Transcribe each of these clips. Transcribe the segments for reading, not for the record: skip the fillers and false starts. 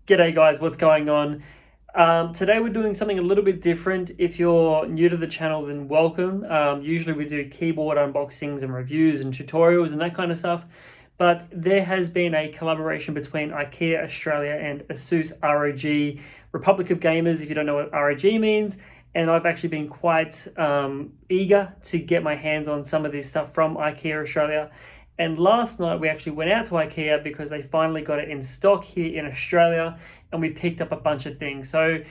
G'day guys, what's going on? Today we're doing something a little bit different. If you're new to the channel, then welcome. Usually we do keyboard unboxings and reviews and tutorials and that kind of stuff. But there has been a collaboration between iKea Australia and Asus ROG, Republic of Gamers, if you don't know what ROG means. And I've actually been quite eager to get my hands on some of this stuff from iKea Australia. And last night we actually went out to iKea because they finally got it in stock here in Australia, and we picked up a bunch of things. So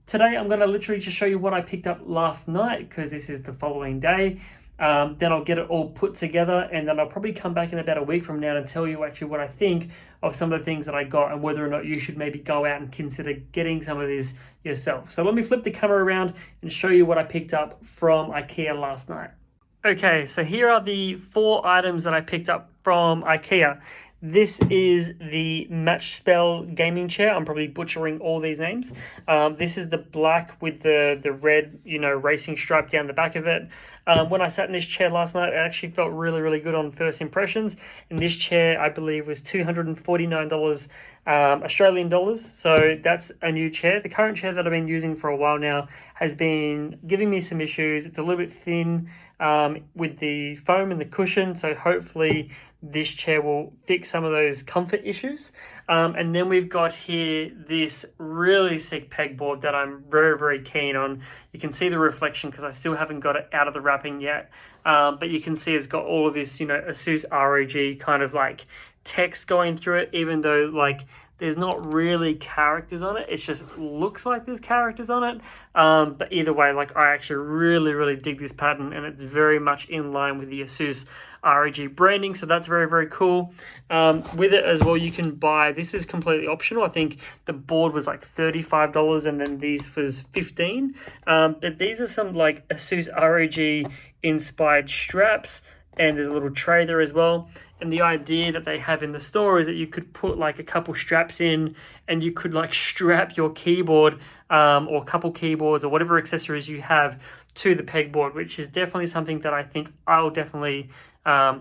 today I'm going to literally just show you what I picked up last night because this is the following day. Then I'll get it all put together, and then I'll probably come back in about a week from now and tell you actually what I think of some of the things that I got and whether or not you should maybe go out and consider getting some of this yourself. So let me flip the camera around and show you what I picked up from iKea last night. Okay, so here are the 4 items that I picked up from iKea. This is the Match Spell gaming chair. I'm probably butchering all these names. This is the black with the red, racing stripe down the back of it. When I sat in this chair last night, it actually felt really, really good on first impressions. And this chair, I believe, was $249 Australian dollars. So that's a new chair. The current chair that I've been using for a while now has been giving me some issues. It's a little bit thin with the foam and the cushion. So hopefully this chair will fix some of those comfort issues. And then we've got here this really sick pegboard that I'm very, very keen on. You can see the reflection because I still haven't got it out of the wrapping yet. But you can see it's got all of this, Asus ROG kind of like text going through it, even though like there's not really characters on it. It just looks like there's characters on it. But either way, like I actually really, really dig this pattern, and it's very much in line with the Asus ROG branding. So that's very, very cool. With it as well, you can buy, this is completely optional. I think the board was like $35 and then these was $15. But these are some like Asus ROG inspired straps. And there's a little tray there as well. And the idea that they have in the store is that you could put like a couple straps in and you could like strap your keyboard or a couple keyboards or whatever accessories you have to the pegboard, which is definitely something that I think I'll definitely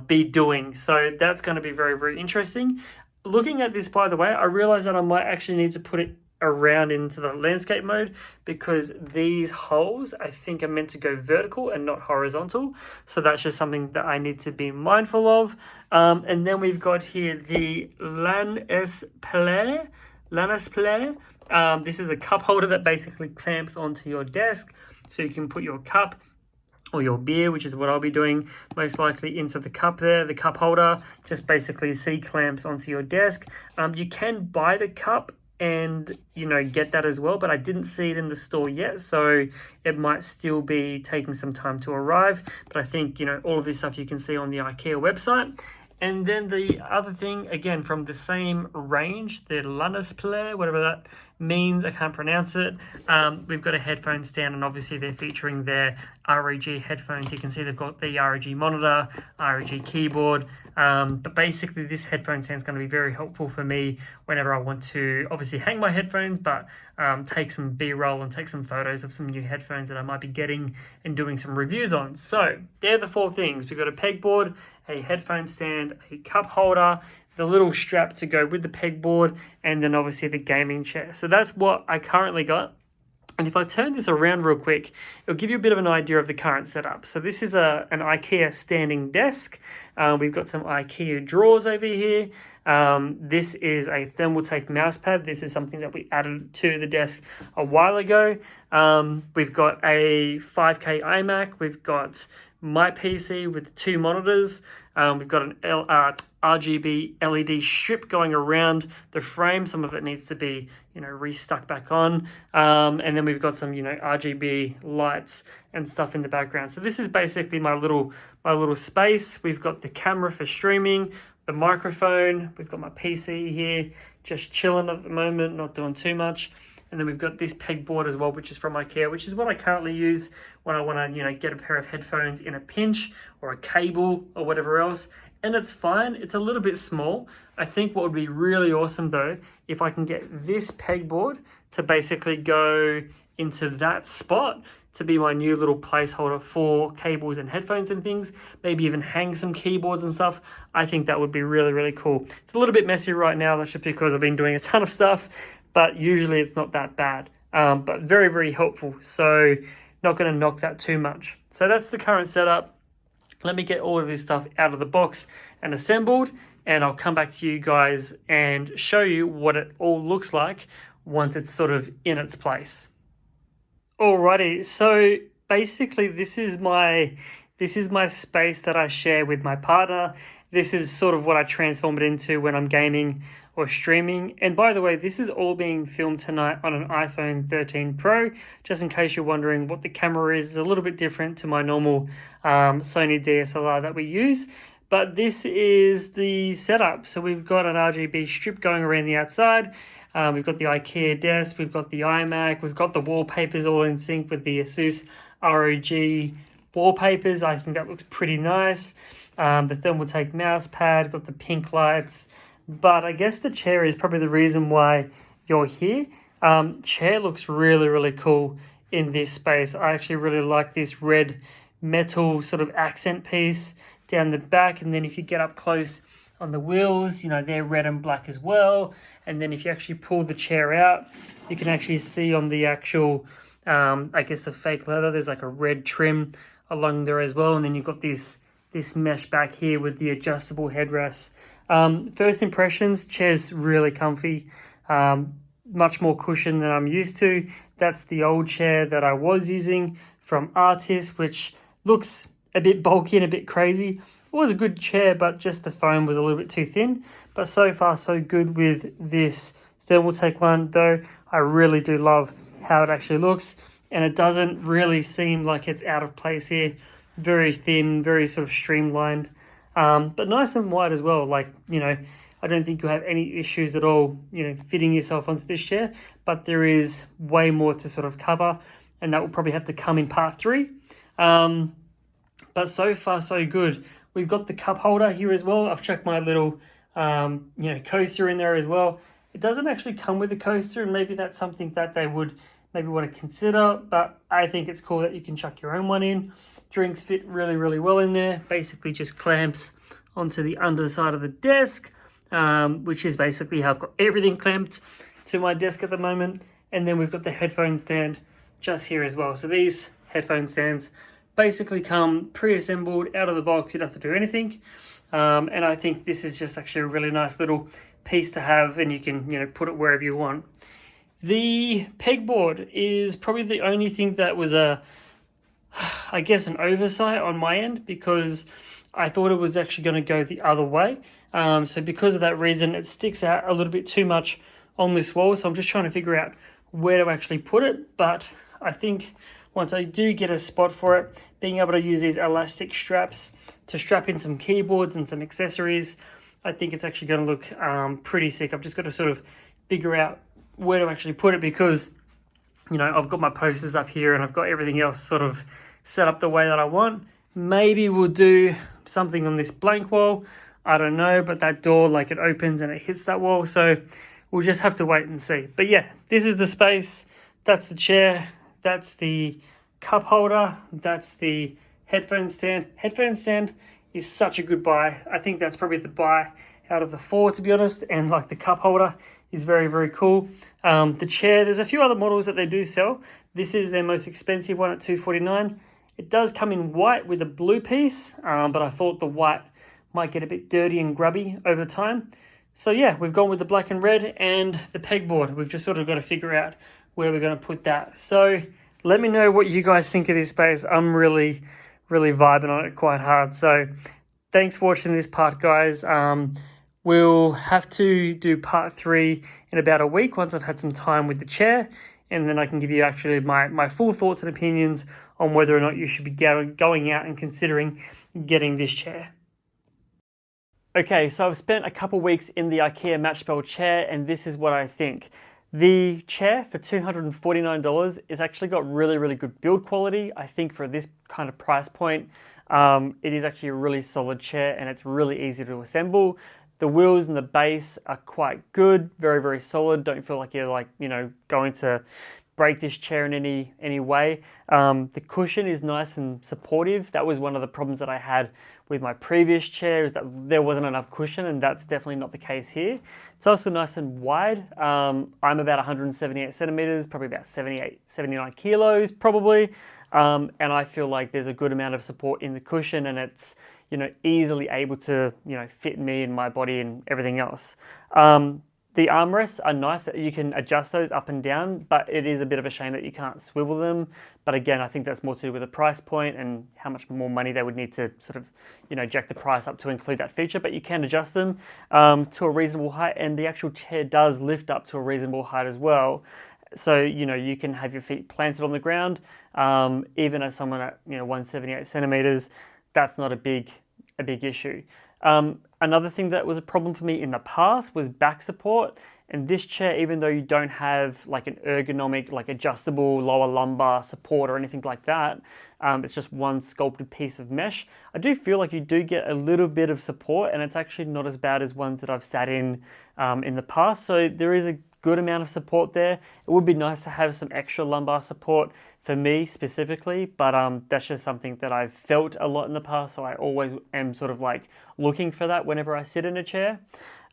be doing. So that's going to be very, very interesting. Looking at this, by the way, I realized that I might actually need to put it around into the landscape mode because these holes I think are meant to go vertical and not horizontal, so that's just something that I need to be mindful of. And then we've got here the Lanus Player. This is a cup holder that basically clamps onto your desk, so you can put your cup or your beer, which is what I'll be doing most likely, into the cup there. The cup holder just basically C-clamps onto your desk. You can buy the cup and get that as well, but I didn't see it in the store yet, so it might still be taking some time to arrive. But I think all of this stuff you can see on the iKea website. And then the other thing, again from the same range, the Lanus Player, whatever that means, I can't pronounce it. We've got a headphone stand, and obviously they're featuring their ROG headphones. You can see they've got the ROG monitor, ROG keyboard. But basically this headphone stand is going to be very helpful for me whenever I want to obviously hang my headphones, but take some B-roll and take some photos of some new headphones that I might be getting and doing some reviews on. So they're the 4 things. We've got a pegboard, a headphone stand, a cup holder, the little strap to go with the pegboard, and then obviously the gaming chair. So that's what I currently got. And if I turn this around real quick, it'll give you a bit of an idea of the current setup. So this is an iKea standing desk. We've got some iKea drawers over here. This is a thermal take mouse pad. This is something that we added to the desk a while ago. We've got a 5K iMac. We've got my PC with 2 monitors. We've got an RGB LED strip going around the frame. Some of it needs to be, restuck back on. And then we've got some, RGB lights and stuff in the background. So this is basically my little space. We've got the camera for streaming, the microphone. We've got my PC here, just chilling at the moment, not doing too much. And then we've got this pegboard as well, which is from iKea, which is what I currently use when I want to, get a pair of headphones in a pinch or a cable or whatever else. And it's fine. It's a little bit small. I think what would be really awesome though, if I can get this pegboard to basically go into that spot to be my new little placeholder for cables and headphones and things, maybe even hang some keyboards and stuff. I think that would be really, really cool. It's a little bit messy right now. That's just because I've been doing a ton of stuff. but usually it's not that bad. But very, very helpful. So not going to knock that too much. So that's the current setup. Let me get all of this stuff out of the box and assembled, and I'll come back to you guys and show you what it all looks like once it's sort of in its place. Alrighty, so basically this is my space that I share with my partner. This is sort of what I transform it into when I'm gaming or streaming. And by the way, this is all being filmed tonight on an iPhone 13 Pro, just in case you're wondering what the camera is. It's a little bit different to my normal Sony DSLR that we use. But this is the setup. So we've got an RGB strip going around the outside. We've got the IKEA desk, we've got the iMac, we've got the wallpapers all in sync with the Asus ROG wallpapers. I think that looks pretty nice. The Thermaltake mouse pad, got the pink lights. But I guess the chair is probably the reason why you're here. Chair looks really, really cool in this space. I actually really like this red metal sort of accent piece down the back. And then if you get up close on the wheels, you know, they're red and black as well. And then if you actually pull the chair out, you can actually see on the actual, I guess the fake leather, there's like a red trim along there as well. And then you've got this mesh back here with the adjustable headrest. First impressions, chair's really comfy, much more cushion than I'm used to. That's the old chair that I was using from Artist, which looks a bit bulky and a bit crazy. It was a good chair, but just the foam was a little bit too thin. But so far, so good with this Thermaltake one, though. I really do love how it actually looks, and it doesn't really seem like it's out of place here. Very thin, very sort of streamlined. But nice and wide as well. Like, you know, I don't think you'll have any issues at all, you know, fitting yourself onto this chair, but there is way more to sort of cover, and that will probably have to come in part 3. But so far, so good. We've got the cup holder here as well. I've chucked my little, coaster in there as well. It doesn't actually come with a coaster, and maybe that's something that they would maybe want to consider, but I think it's cool that you can chuck your own one in. Drinks fit really, really well in there. Basically just clamps onto the underside of the desk, which is basically how I've got everything clamped to my desk at the moment. And then we've got the headphone stand just here as well. So these headphone stands basically come pre-assembled out of the box. You don't have to do anything. And I think this is just actually a really nice little piece to have, and you can, you know, put it wherever you want. The pegboard is probably the only thing that was an oversight on my end, because I thought it was actually going to go the other way. So because of that reason, it sticks out a little bit too much on this wall. So I'm just trying to figure out where to actually put it. But I think once I do get a spot for it, being able to use these elastic straps to strap in some keyboards and some accessories, I think it's actually going to look pretty sick. I've just got to sort of figure out where to actually put it, because, you know, I've got my posters up here and I've got everything else sort of set up the way that I want. Maybe we'll do something on this blank wall. I don't know, but that door, like, it opens and it hits that wall. So we'll just have to wait and see. But yeah, this is the space. That's the chair. That's the cup holder. That's the headphone stand. Headphone stand is such a good buy. I think that's probably the buy out of the 4, to be honest. And like the cup holder is very, very cool. The chair, there's a few other models that they do sell. This is their most expensive one at $249. It does come in white with a blue piece, but I thought the white might get a bit dirty and grubby over time. So yeah, we've gone with the black and red and the pegboard. We've just sort of got to figure out where we're going to put that. So let me know what you guys think of this space. I'm really, really vibing on it quite hard. So thanks for watching this part, guys. We'll have to do part 3 in about a week once I've had some time with the chair, and then I can give you actually my full thoughts and opinions on whether or not you should be going out and considering getting this chair. Okay, so I've spent a couple weeks in the IKEA Matchbell chair, and this is what I think. The chair for $249 is actually got really, really good build quality. I think for this kind of price point, it is actually a really solid chair, and it's really easy to assemble. The wheels and the base are quite good, very, very solid. Don't feel like you're going to break this chair in any way. The cushion is nice and supportive. That was one of the problems that I had with my previous chair is that there wasn't enough cushion, and that's definitely not the case here. It's also nice and wide. I'm about 178 centimeters, probably about 78, 79 kilos probably. And I feel like there's a good amount of support in the cushion, and it's, easily able to, fit me and my body and everything else. The armrests are nice that you can adjust those up and down, but it is a bit of a shame that you can't swivel them. But again, I think that's more to do with the price point and how much more money they would need to sort of, jack the price up to include that feature. But you can adjust them to a reasonable height, and the actual chair does lift up to a reasonable height as well. So, you can have your feet planted on the ground. Even as someone at, 178 centimeters, that's not a big issue. Another thing that was a problem for me in the past was back support. And this chair, even though you don't have like an ergonomic, like adjustable lower lumbar support or anything like that, it's just one sculpted piece of mesh, I do feel like you do get a little bit of support, and it's actually not as bad as ones that I've sat in the past. So there is a good amount of support there. It would be nice to have some extra lumbar support for me specifically, but that's just something that I've felt a lot in the past, so I always am sort of like looking for that whenever I sit in a chair.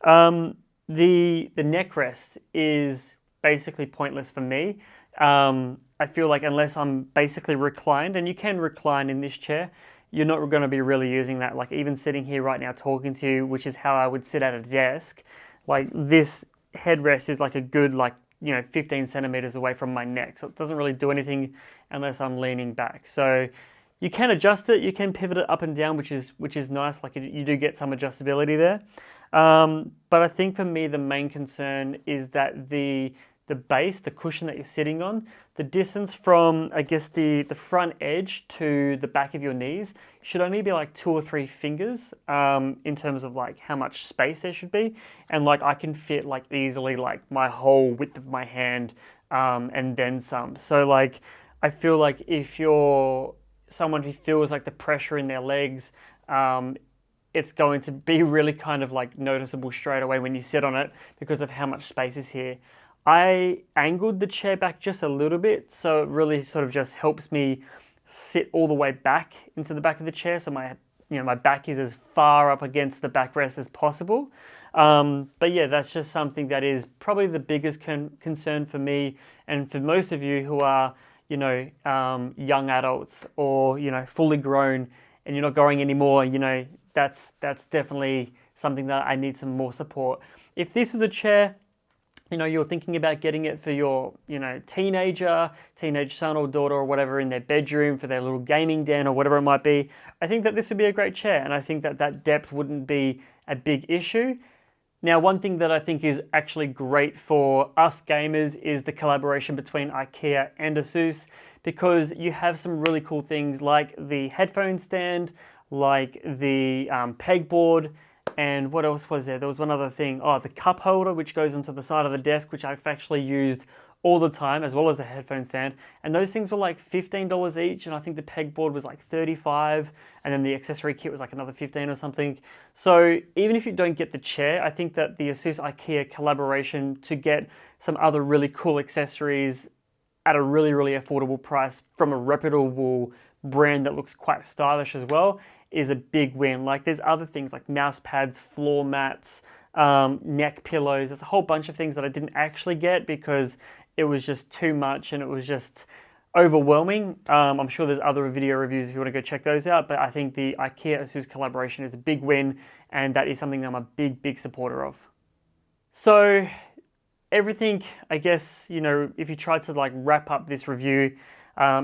The neck rest is basically pointless for me. I feel like unless I'm basically reclined, and you can recline in this chair, you're not going to be really using that. Like even sitting here right now talking to you, which is how I would sit at a desk, like this headrest is like a good 15 centimeters away from my neck, so it doesn't really do anything unless I'm leaning back. So you can adjust it, you can pivot it up and down, which is nice. Like you do get some adjustability there. But I think for me the main concern is that the base, the cushion that you're sitting on, the distance from, I guess, the front edge to the back of your knees should only be like 2 or 3 fingers in terms of like how much space there should be. And like I can fit like easily like my whole width of my hand and then some. So like I feel like if you're someone who feels like the pressure in their legs, it's going to be really kind of like noticeable straight away when you sit on it because of how much space is here. I angled the chair back just a little bit, so it really sort of just helps me sit all the way back into the back of the chair, so my back is as far up against the backrest as possible. But yeah, that's just something that is probably the biggest concern for me, and for most of you who are, young adults or, fully grown and you're not growing anymore, that's definitely something that I need some more support. If this was a chair, you're thinking about getting it for your, teenage son or daughter or whatever in their bedroom for their little gaming den or whatever it might be, I think that this would be a great chair, and I think that depth wouldn't be a big issue. Now, one thing that I think is actually great for us gamers is the collaboration between iKea and Asus, because you have some really cool things like the headphone stand, like the pegboard, and what else was there? There was one other thing. Oh, the cup holder, which goes onto the side of the desk, which I've actually used all the time, as well as the headphone stand. And those things were like $15 each, and I think the pegboard was like $35, and then the accessory kit was like another $15 or something. So even if you don't get the chair, I think that the Asus iKea collaboration to get some other really cool accessories at a really, really affordable price from a reputable brand that looks quite stylish as well is a big win. Like there's other things like mouse pads, floor mats, neck pillows. There's a whole bunch of things that I didn't actually get because it was just too much and it was just overwhelming. I'm sure there's other video reviews if you want to go check those out, but I think the iKea Asus collaboration is a big win, and that is something that I'm a big supporter of. So everything, I guess, if you tried to like wrap up this review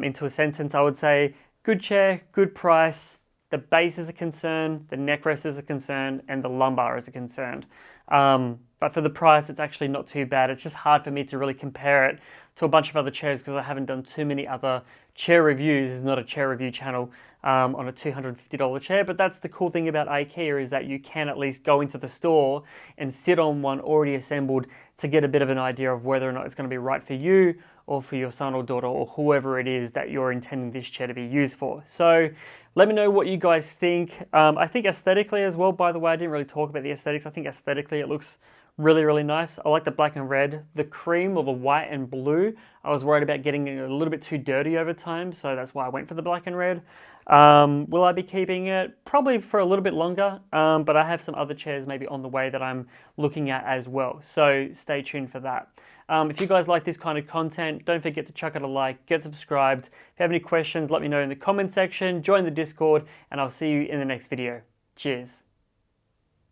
into a sentence, I would say good chair, good price. The base is a concern, the neck rest is a concern, and the lumbar is a concern. But for the price, it's actually not too bad. It's just hard for me to really compare it to a bunch of other chairs because I haven't done too many other chair reviews. This is not a chair review channel on a $250 chair, but that's the cool thing about iKea is that you can at least go into the store and sit on one already assembled to get a bit of an idea of whether or not it's going to be right for you or for your son or daughter or whoever it is that you're intending this chair to be used for. So let me know what you guys think. I think aesthetically as well, by the way, I didn't really talk about the aesthetics. I think aesthetically it looks really, really nice. I like the black and red. The cream or the white and blue, I was worried about getting a little bit too dirty over time, so that's why I went for the black and red. Will I be keeping it? Probably for a little bit longer, but I have some other chairs maybe on the way that I'm looking at as well, so stay tuned for that. If you guys like this kind of content, don't forget to chuck it a like, get subscribed. If you have any questions, let me know in the comment section, join the Discord, and I'll see you in the next video. Cheers.